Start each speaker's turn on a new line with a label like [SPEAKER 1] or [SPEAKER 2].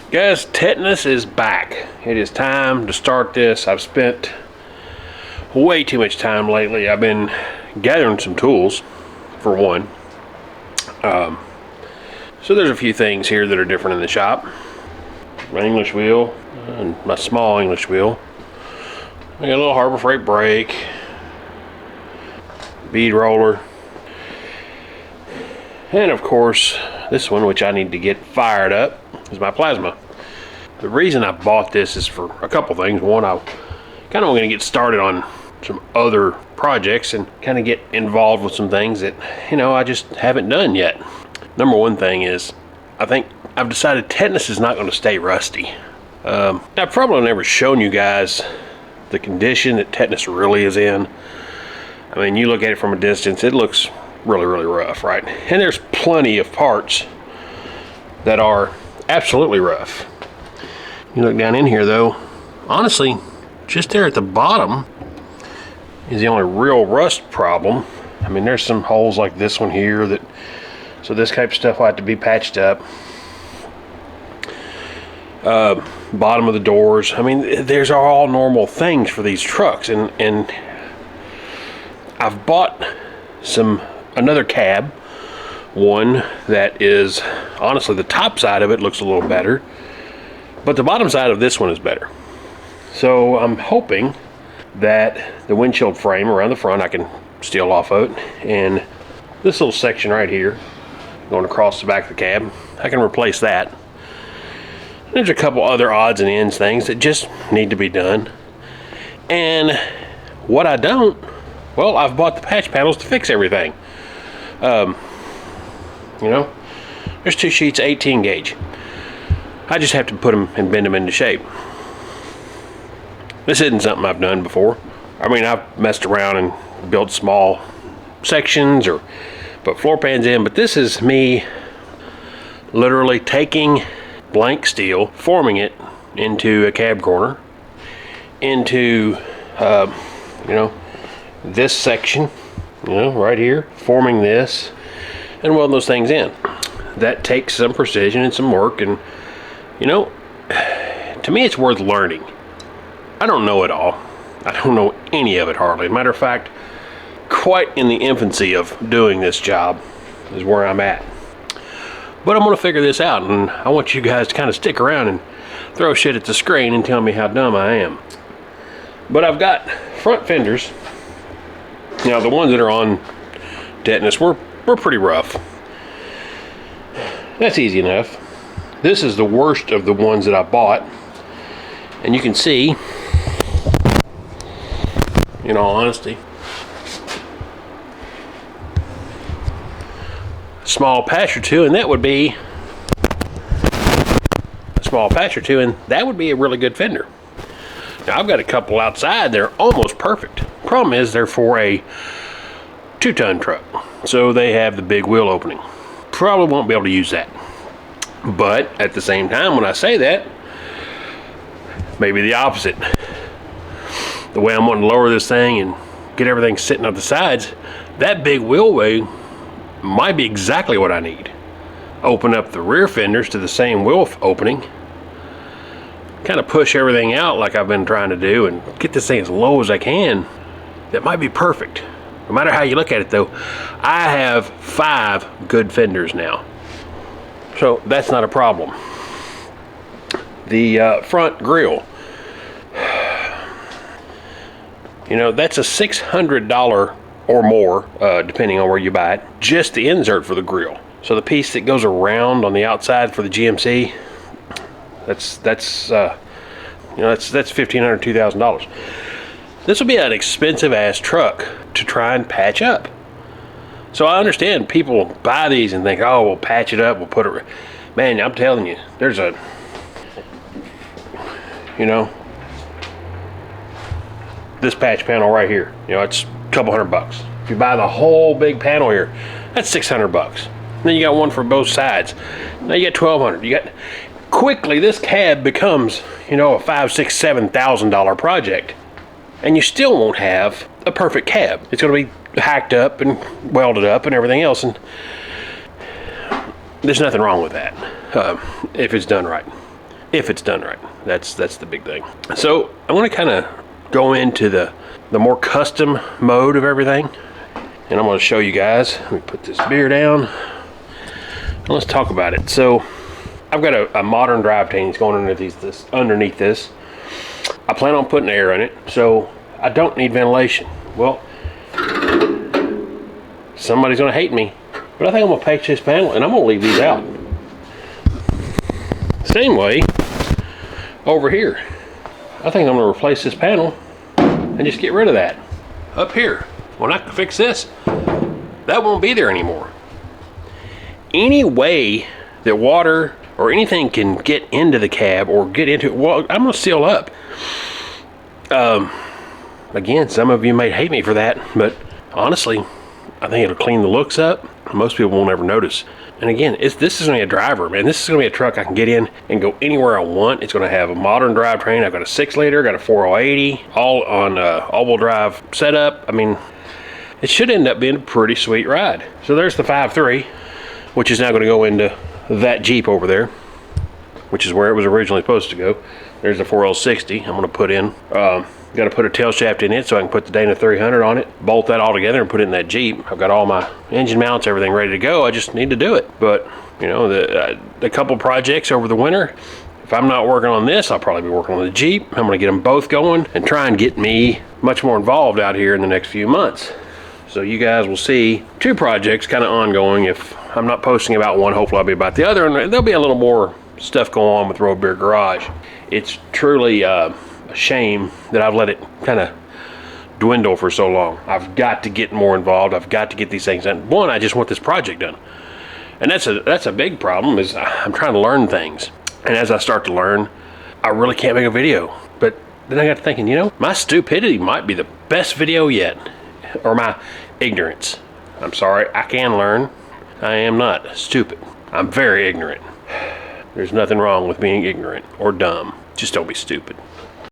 [SPEAKER 1] Guys, Tetanus is back. It is time to start this. I've spent way too much time lately. I've been gathering some tools, for one. So there's a few things here that are different in the shop. My English wheel, and my small English wheel. I got a little Harbor Freight brake, bead roller, and of course this one, which I need to get fired up, is my plasma. The reason I bought this is for a couple things. One, I kind of want to get started on some other projects and kind of get involved with some things that, I just haven't done yet. Number one thing is, I think I've decided Tetanus is not going to stay rusty. I've probably never shown you guys the condition that Tetanus really is in. I mean, you look at it from a distance, it looks really, really rough, right? And there's plenty of parts that are absolutely rough. You look down in here though, honestly, just there at the bottom is the only real rust problem. I mean, there's some holes like this one here so this type of stuff will have to be patched up. Bottom of the doors. I mean, there's all normal things for these trucks, and I've bought another cab, one that is, honestly, the top side of it looks a little better, but the bottom side of this one is better. So I'm hoping that the windshield frame around the front I can steal off of it, and this little section right here going across the back of the cab, I can replace that. There's a couple other odds and ends things that just need to be done. And what I don't, well, I've bought the patch panels to fix everything. There's two sheets, 18 gauge. I just have to put them and bend them into shape. This isn't something I've done before. I mean, I've messed around and built small sections or put floor pans in, but this is me literally taking blank steel, forming it into a cab corner, into this section, right here, forming this and welding those things in. That takes some precision and some work, and to me it's worth learning. I don't know it all. I don't know any of it hardly. Matter of fact, quite in the infancy of doing this job is where I'm at. But I'm going to figure this out, and I want you guys to kind of stick around and throw shit at the screen and tell me how dumb I am. But I've got front fenders. Now, the ones that are on Tetanus were pretty rough. That's easy enough. This is the worst of the ones that I bought. And you can see, in all honesty, small patch or two, and that would be a small patch or two, and that would be a really good fender. Now, I've got a couple outside that are almost perfect. Problem is, they're for a 2-ton truck, so they have the big wheel opening. Probably won't be able to use that. But at the same time, when I say that, maybe the opposite. The way I'm wanting to lower this thing and get everything sitting on the sides, that big wheelway might be exactly what I need. Open up the rear fenders to the same wheel opening, kind of push everything out like I've been trying to do, and get this thing as low as I can. That might be perfect. No matter how you look at it though, I have 5 good fenders now, so that's not a problem. The front grille, that's a $600 or more, depending on where you buy it, just the insert for the grill. So the piece that goes around on the outside for the GMC, that's $1,500, $2,000. This will be an expensive ass truck to try and patch up. So I understand people buy these and think, oh, we'll patch it up, we'll put it. Man, I'm telling you, there's this patch panel right here, it's a couple $100. If you buy the whole big panel here, that's $600. Then you got one for both sides. Now you got $1,200. Quickly this cab becomes, a $5,000, $6,000, $7,000 project, and you still won't have a perfect cab. It's going to be hacked up and welded up and everything else, and there's nothing wrong with that if it's done right. if it's done right. That's the big thing. So I want to kind of go into the more custom mode of everything, and I'm going to show you guys. Let me put this beer down and let's talk about it. So I've got a modern drive tank that's going underneath this. I plan on putting air in it, so I don't need ventilation. Well, somebody's going to hate me, but I think I'm going to patch this panel and I'm going to leave these out. Same way over here. I think I'm going to replace this panel and just get rid of that. Up here, when I fix this, that won't be there anymore. Any way that water or anything can get into the cab or get into it, well, I'm going to seal up. Again, some of you may hate me for that, but honestly, I think it'll clean the looks up. Most people won't ever notice. And again, this is going to be a driver, man. This is going to be a truck I can get in and go anywhere I want. It's going to have a modern drivetrain. I've got a 6-liter, got a 4080, all on all-wheel drive setup. I mean, it should end up being a pretty sweet ride. So there's the 5.3, which is now going to go into that Jeep over there, which is where it was originally supposed to go. There's the 4L60 I'm going to put in. Got to put a tail shaft in it so I can put the Dana 300 on it, bolt that all together and put it in that Jeep. I've got all my engine mounts, everything ready to go. I just need to do it. But you know, the couple projects over the winter, if I'm not working on this, I'll probably be working on the Jeep. I'm going to get them both going and try and get me much more involved out here in the next few months. So you guys will see 2 projects kind of ongoing. If I'm not posting about one, hopefully I'll be about the other, and there'll be a little more stuff going on with Road Beer Garage. It's truly a shame that I've let it kind of dwindle for so long. I've got to get more involved. I've got to get these things done. One, I just want this project done, and that's a big problem. Is I'm trying to learn things, and as I start to learn, I really can't make a video. But then I got to thinking, you know, my stupidity might be the best video yet, or my ignorance. I'm sorry, I can learn. I am not stupid. I'm very ignorant. There's nothing wrong with being ignorant or dumb. Just don't be stupid.